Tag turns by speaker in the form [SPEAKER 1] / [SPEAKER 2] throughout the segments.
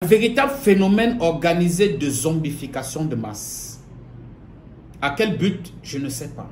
[SPEAKER 1] Un véritable phénomène organisé de zombification de masse. À quel but? Je ne sais pas.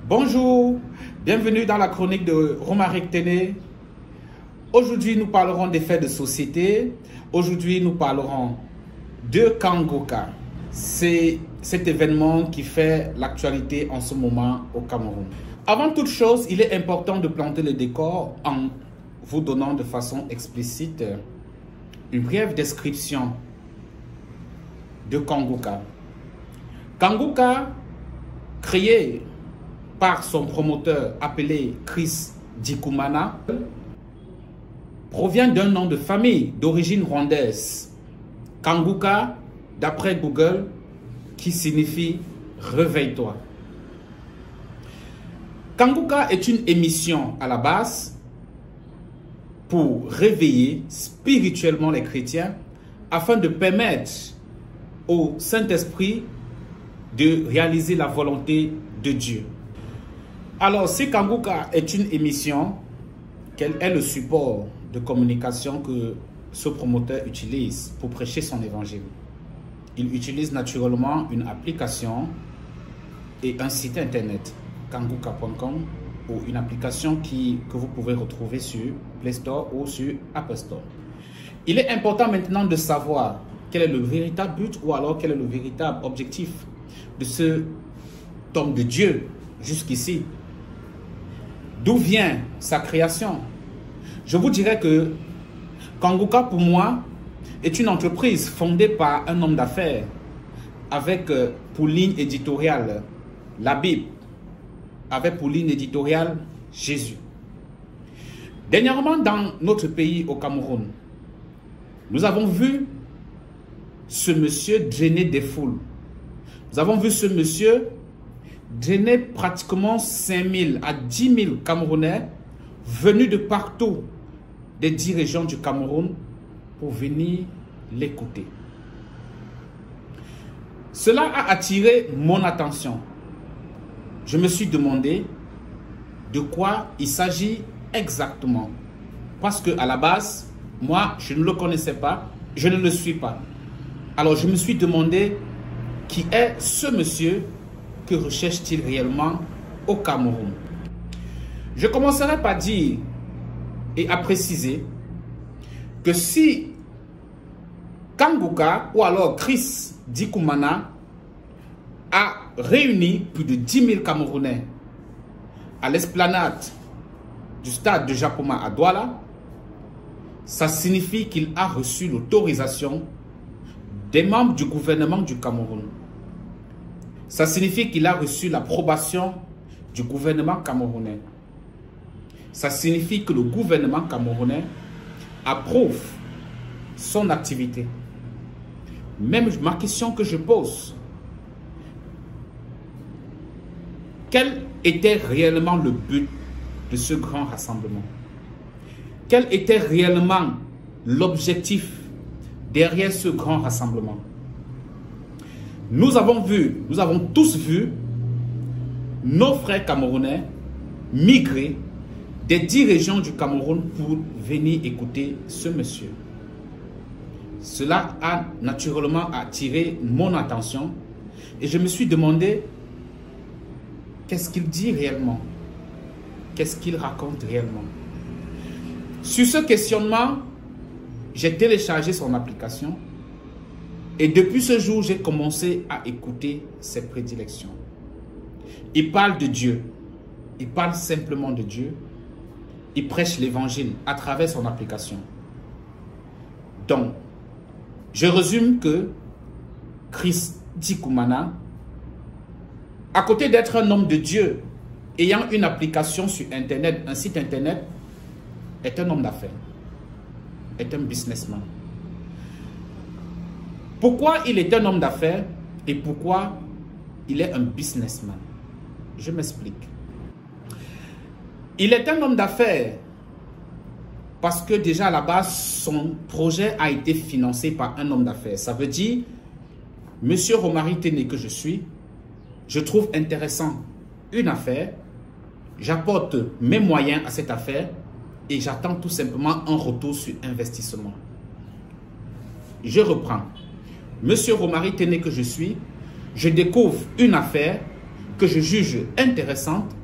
[SPEAKER 1] Bonjour, bienvenue dans la chronique de Romaric Téné. Aujourd'hui, nous parlerons des faits de société. Aujourd'hui, nous parlerons de Kangoka. C'est cet événement qui fait l'actualité en ce moment au Cameroun. Avant toute chose, il est important de planter le décor en vous donnant de façon explicite une brève description de Kangoka. Kangoka, créé par son promoteur appelé Chris Ndikumana, provient d'un nom de famille d'origine rwandaise. Kanguka, d'après Google, qui signifie « réveille-toi ». Kanguka est une émission à la base pour réveiller spirituellement les chrétiens afin de permettre au Saint-Esprit de réaliser la volonté de Dieu. Alors, si Kanguka est une émission, quel est le support de communication que ce promoteur utilise pour prêcher son évangile? Il utilise naturellement une application et un site internet, kanguka.com, ou une application que vous pouvez retrouver sur Play Store ou sur Apple Store. Il est important maintenant de savoir quel est le véritable but ou alors quel est le véritable objectif de ce homme de Dieu jusqu'ici. D'où vient sa création? Je vous dirais que Kanguka, pour moi, est une entreprise fondée par un homme d'affaires avec pour ligne éditoriale la Bible, avec pour ligne éditoriale Jésus. Dernièrement, dans notre pays, au Cameroun, nous avons vu ce monsieur drainer des foules. Nous avons vu ce monsieur drainer pratiquement 5 000 à 10 000 Camerounais venus de partout des 10 régions du Cameroun pour venir l'écouter. Cela a attiré mon attention. Je me suis demandé de quoi il s'agit exactement. Parce que à la base, moi, je ne le connaissais pas, je ne le suis pas. Alors je me suis demandé qui est ce monsieur, que recherche-t-il réellement au Cameroun? Je commencerai par dire et à préciser que si Kanguka ou alors Chris Ndikumana a réuni plus de 10 000 Camerounais à l'esplanade du stade de Japoma à Douala, ça signifie qu'il a reçu l'autorisation des membres du gouvernement du Cameroun. Ça signifie qu'il a reçu l'approbation du gouvernement camerounais. Ça signifie que le gouvernement camerounais approuve son activité. Même ma question que je pose, quel était réellement le but de ce grand rassemblement? Quel était réellement l'objectif derrière ce grand rassemblement? Nous avons tous vu nos frères camerounais migrer des 10 régions du Cameroun pour venir écouter ce monsieur. Cela a naturellement attiré mon attention et je me suis demandé qu'est-ce qu'il dit réellement? Qu'est-ce qu'il raconte réellement? Sur ce questionnement, j'ai téléchargé son application et depuis ce jour, j'ai commencé à écouter ses prédilections. Il parle de Dieu, il parle simplement de Dieu. Il prêche l'évangile à travers son application. Donc, je résume que Chris Ndikumana, à côté d'être un homme de Dieu, ayant une application sur Internet, un site Internet, est un homme d'affaires, est un businessman. Pourquoi il est un homme d'affaires et pourquoi il est un businessman? Je m'explique. Il est un homme d'affaires Parce que déjà à la base, son projet a été financé par un homme d'affaires. Ça veut dire, Monsieur Romary Téné que je suis, je trouve intéressant une affaire, j'apporte mes moyens à cette affaire et j'attends tout simplement un retour sur investissement. Je reprends. Monsieur Romary Téné que je suis, je découvre une affaire que je juge intéressante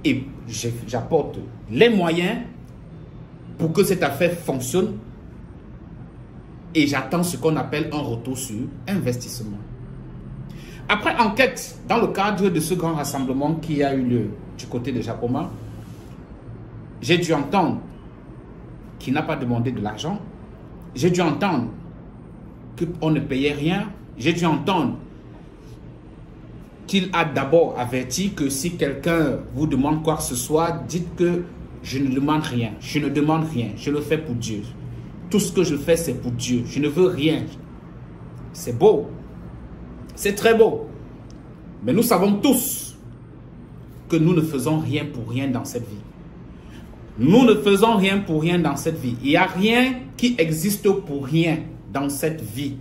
[SPEAKER 1] et j'apporte les moyens pour que cette affaire fonctionne et j'attends ce qu'on appelle un retour sur investissement. Après enquête, dans le cadre de ce grand rassemblement qui a eu lieu du côté de Japoma, j'ai dû entendre qu'il n'a pas demandé de l'argent. J'ai dû entendre qu'on ne payait rien. J'ai dû entendre qu'il a d'abord averti que si quelqu'un vous demande quoi que ce soit, dites que je ne demande rien. Je ne demande rien. Je le fais pour Dieu. Tout ce que je fais, c'est pour Dieu. Je ne veux rien. C'est beau. C'est très beau. Mais nous savons tous que nous ne faisons rien pour rien dans cette vie. Nous ne faisons rien pour rien dans cette vie. Il n'y a rien qui existe pour rien dans cette vie.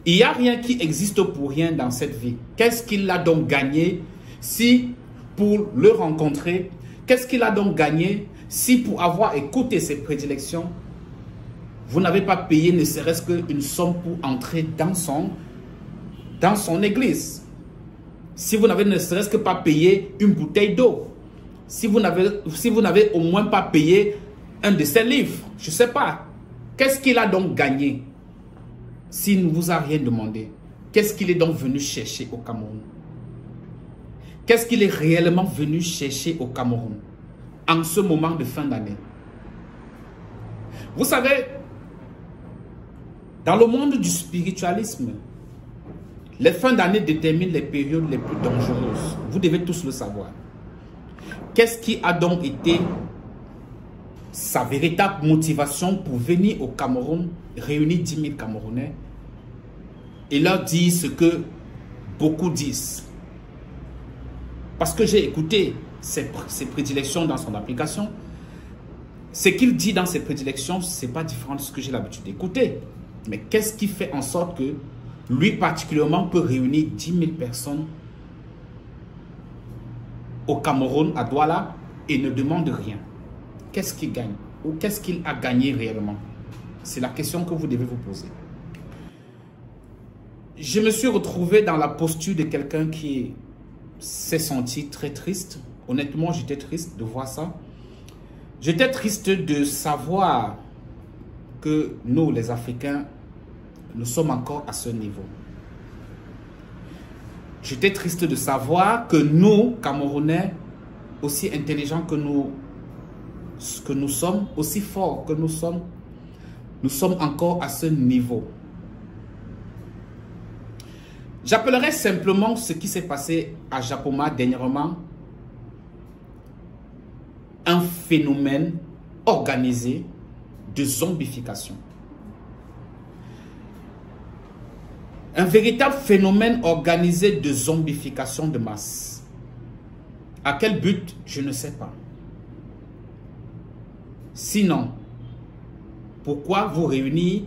[SPEAKER 1] Il n'y a rien qui existe pour rien dans cette vie. Qu'est-ce qu'il a donc gagné si pour le rencontrer, qu'est-ce qu'il a donc gagné si pour avoir écouté ses prédilections, vous n'avez pas payé ne serait-ce qu'une somme pour entrer dans son église? Si vous n'avez ne serait-ce que pas payé une bouteille d'eau, si vous n'avez au moins pas payé un de ses livres, je ne sais pas. Qu'est-ce qu'il a donc gagné s'il ne vous a rien demandé? Qu'est-ce qu'il est donc venu chercher au Cameroun? Qu'est-ce qu'il est réellement venu chercher au Cameroun en ce moment de fin d'année? Vous savez, dans le monde du spiritualisme, les fins d'année déterminent les périodes les plus dangereuses. Vous devez tous le savoir. Qu'est-ce qui a donc été sa véritable motivation pour venir au Cameroun, réunir 10 000 Camerounais et leur dire ce que beaucoup disent? Parce que j'ai écouté ses prédilections dans son application. Ce qu'il dit dans ses prédilections, ce n'est pas différent de ce que j'ai l'habitude d'écouter. Mais qu'est-ce qui fait en sorte que lui particulièrement peut réunir 10 000 personnes au Cameroun, à Douala, et ne demande rien? Qu'est-ce qu'il gagne? Ou qu'est-ce qu'il a gagné réellement? C'est la question que vous devez vous poser. Je me suis retrouvé dans la posture de quelqu'un qui s'est senti très triste. Honnêtement, j'étais triste de voir ça. J'étais triste de savoir que nous, les Africains, nous sommes encore à ce niveau. J'étais triste de savoir que nous, Camerounais, aussi intelligents que nous sommes, aussi forts que nous sommes encore à ce niveau. J'appellerais simplement ce qui s'est passé à Japoma dernièrement un phénomène organisé de zombification. Un véritable phénomène organisé de zombification de masse. À quel but? Je ne sais pas. Sinon, pourquoi vous réunir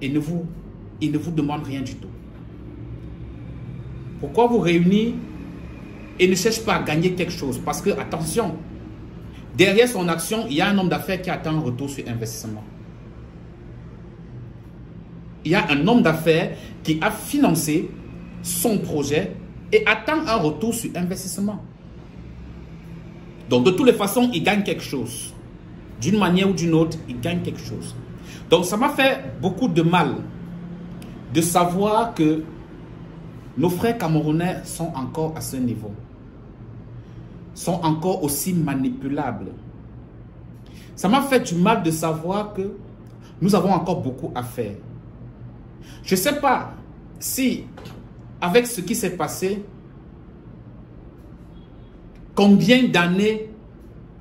[SPEAKER 1] et ne vous demande rien du tout? Pourquoi vous réunir et ne cherche pas à gagner quelque chose? Parce que, attention, derrière son action, il y a un homme d'affaires qui attend un retour sur investissement. Il y a un homme d'affaires qui a financé son projet et attend un retour sur investissement. Donc, de toutes les façons, il gagne quelque chose. D'une manière ou d'une autre, il gagne quelque chose. Donc, ça m'a fait beaucoup de mal de savoir que nos frères camerounais sont encore à ce niveau. Sont encore aussi manipulables. Ça m'a fait du mal de savoir que nous avons encore beaucoup à faire. Je ne sais pas si, avec ce qui s'est passé, combien d'années,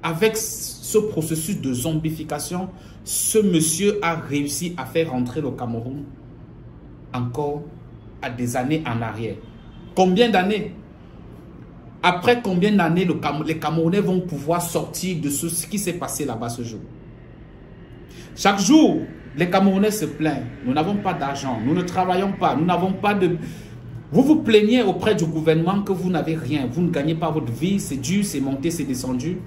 [SPEAKER 1] avec ce processus de zombification, ce monsieur a réussi à faire rentrer le Cameroun encore à des années en arrière. Combien d'années? Après combien d'années les Camerounais vont pouvoir sortir de ce qui s'est passé là-bas ce jour? Chaque jour, les Camerounais se plaignent. Nous n'avons pas d'argent, nous ne travaillons pas, nous n'avons pas de... Vous vous plaignez auprès du gouvernement que vous n'avez rien, vous ne gagnez pas votre vie, c'est dur, c'est monté, c'est descendu.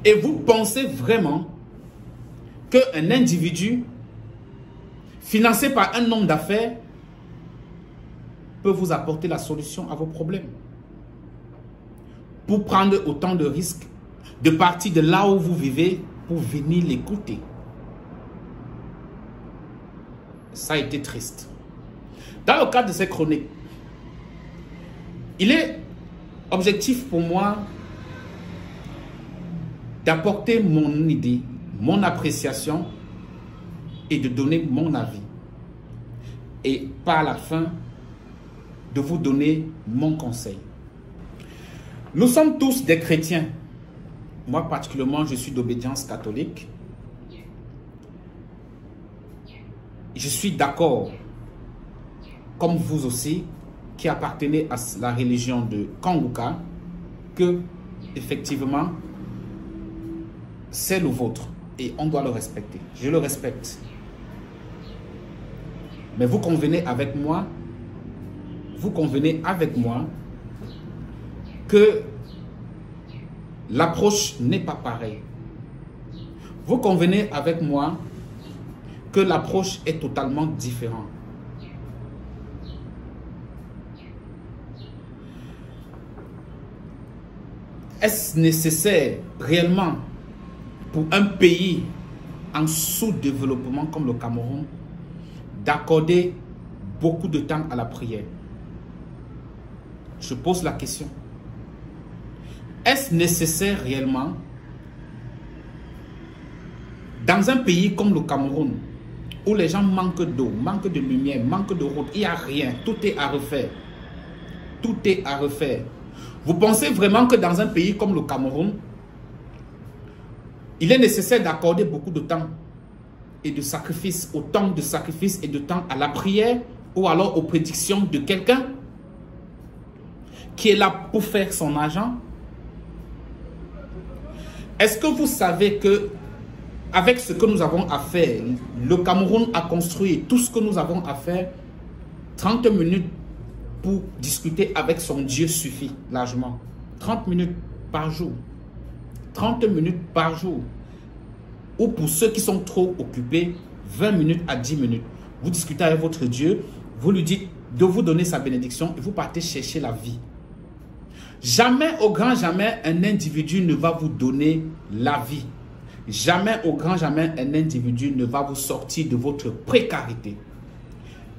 [SPEAKER 1] Et vous pensez vraiment qu'un individu financé par un homme d'affaires peut vous apporter la solution à vos problèmes? Pour prendre autant de risques, de partir de là où vous vivez pour venir l'écouter. Ça a été triste. Dans le cadre de ces chroniques, il est objectif pour moi d'apporter mon idée, mon appréciation et de donner mon avis. Et par la fin, de vous donner mon conseil. Nous sommes tous des chrétiens. Moi particulièrement, je suis d'obédience catholique. Je suis d'accord, comme vous aussi, qui appartenez à la religion de Kanguka, que effectivement, c'est le vôtre et on doit le respecter. Je le respecte. Mais vous convenez avec moi que l'approche n'est pas pareille. Vous convenez avec moi que l'approche est totalement différente. Est-ce nécessaire réellement pour un pays en sous-développement comme le Cameroun d'accorder beaucoup de temps à la prière? Je pose la question. Est-ce nécessaire réellement dans un pays comme le Cameroun où les gens manquent d'eau, manquent de lumière, manquent de route, il n'y a rien, tout est à refaire. Tout est à refaire. Vous pensez vraiment que dans un pays comme le Cameroun, il est nécessaire d'accorder beaucoup de temps et de sacrifice, autant de sacrifice et de temps à la prière ou alors aux prédictions de quelqu'un qui est là pour faire son argent? Est-ce que vous savez que avec ce que nous avons à faire, le Cameroun a construit tout ce que nous avons à faire, 30 minutes pour discuter avec son Dieu suffit largement. 30 minutes par jour. 30 minutes par jour. Ou pour ceux qui sont trop occupés, 20 minutes à 10 minutes. Vous discutez avec votre Dieu, vous lui dites de vous donner sa bénédiction et vous partez chercher la vie. Jamais, au grand jamais, un individu ne va vous donner la vie. Jamais, au grand jamais, un individu ne va vous sortir de votre précarité.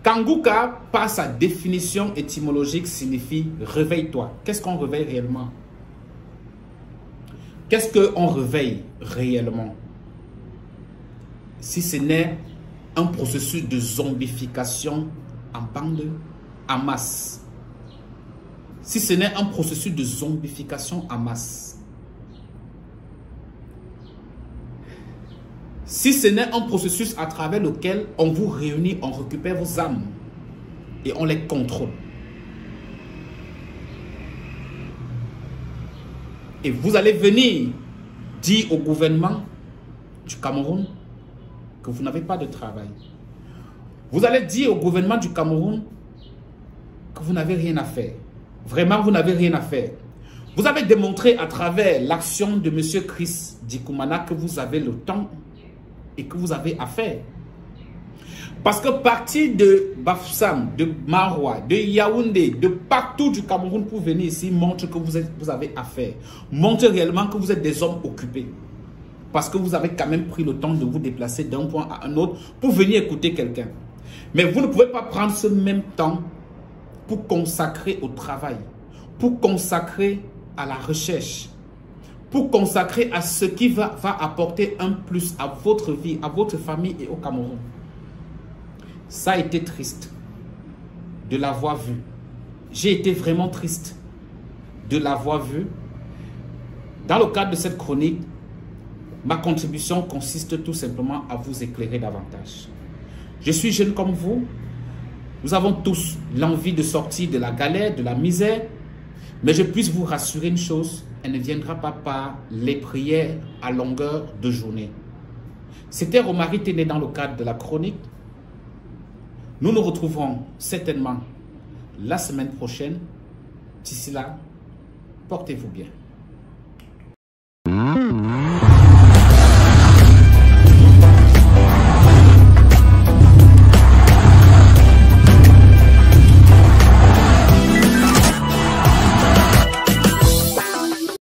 [SPEAKER 1] Kanguka, par sa définition étymologique, signifie « réveille-toi ». Qu'est-ce qu'on réveille réellement? Qu'est-ce qu'on réveille réellement? Si ce n'est un processus de zombification en bande, en masse. Si ce n'est un processus de zombification en masse. Si ce n'est un processus à travers lequel on vous réunit, on récupère vos âmes et on les contrôle. Et vous allez venir dire au gouvernement du Cameroun que vous n'avez pas de travail. Vous allez dire au gouvernement du Cameroun que vous n'avez rien à faire. Vraiment, vous n'avez rien à faire. Vous avez démontré à travers l'action de M. Chris Dikoumana que vous avez le temps et que vous avez à faire. Parce que partir de Bafoussam, de Maroua, de Yaoundé, de partout du Cameroun pour venir ici montre que vous avez à faire. Montre réellement que vous êtes des hommes occupés. Parce que vous avez quand même pris le temps de vous déplacer d'un point à un autre pour venir écouter quelqu'un. Mais vous ne pouvez pas prendre ce même temps pour consacrer au travail, pour consacrer à la recherche, pour consacrer à ce qui va apporter un plus à votre vie, à votre famille et au Cameroun. Ça a été triste de l'avoir vu. J'ai été vraiment triste de l'avoir vu. Dans le cadre de cette chronique, ma contribution consiste tout simplement à vous éclairer davantage. Je suis jeune comme vous. Nous avons tous l'envie de sortir de la galère, de la misère. Mais je puisse vous rassurer une chose, elle ne viendra pas par les prières à longueur de journée. C'était Romary Téné dans le cadre de la chronique. Nous nous retrouverons certainement la semaine prochaine. D'ici là, portez-vous bien.